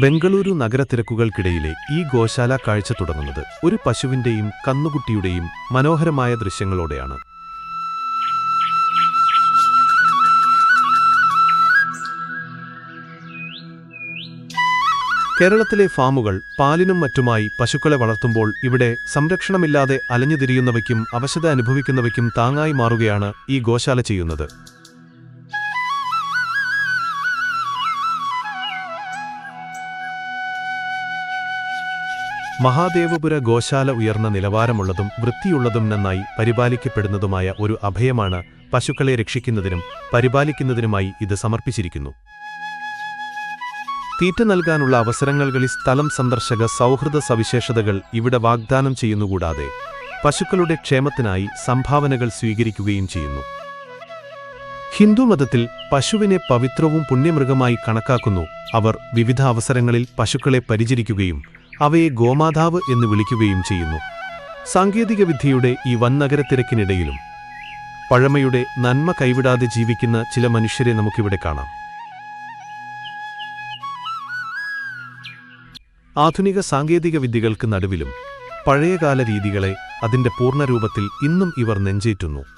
ബംഗളൂരു നഗരത്തിരക്കുകൾക്കിടയിലെ ഈ ഗോശാല കാഴ്ച തുടങ്ങുന്നത് ഒരു പശുവിന്റെയും കന്നുകുട്ടിയുടെയും മനോഹരമായ ദൃശ്യങ്ങളോടെയാണ്. കേരളത്തിലെ ഫാമുകൾ പാലിനും മറ്റുമായി പശുക്കളെ വളർത്തുമ്പോൾ ഇവിടെ സംരക്ഷണമില്ലാതെ അലഞ്ഞുതിരിയുന്നവയ്ക്കും അവശത അനുഭവിക്കുന്നവയ്ക്കും താങ്ങായി മാറുകയാണ് ഈ ഗോശാല ചെയ്യുന്നത്. മഹാദേവപുര ഗോശാല ഉയർന്ന നിലവാരമുള്ളതും വൃത്തിയുള്ളതും നന്നായി പരിപാലിക്കപ്പെടുന്നതുമായ ഒരു അഭയമാണ്. പശുക്കളെ രക്ഷിക്കുന്നതിനും പരിപാലിക്കുന്നതിനുമായി ഇത് സമർപ്പിച്ചിരിക്കുന്നു. തീറ്റ നൽകാനുള്ള അവസരങ്ങളിൽ സ്ഥലം സന്ദർശക സൗഹൃദ സവിശേഷതകൾ ഇവിടെ വാഗ്ദാനം ചെയ്യുന്നുകൂടാതെ പശുക്കളുടെ ക്ഷേമത്തിനായി സംഭാവനകൾ സ്വീകരിക്കുകയും ചെയ്യുന്നു. ഹിന്ദുമതത്തിൽ പശുവിനെ പവിത്രവും പുണ്യമൃഗമായി കണക്കാക്കുന്നു. അവർ വിവിധ അവസരങ്ങളിൽ പശുക്കളെ പരിചരിക്കുകയും അവയെ ഗോമാതാവ് എന്ന് വിളിക്കുകയും ചെയ്യുന്നു. സാങ്കേതികവിദ്യയുടെ ഈ വൻനഗരത്തിരക്കിനിടയിലും പഴമയുടെ നന്മ കൈവിടാതെ ജീവിക്കുന്ന ചില മനുഷ്യരെ നമുക്കിവിടെ കാണാം. ആധുനിക സാങ്കേതികവിദ്യകൾക്ക് നടുവിലും പഴയകാല രീതികളെ അതിന്റെ പൂർണ്ണരൂപത്തിൽ ഇന്നും ഇവർ നെഞ്ചേറ്റുന്നു.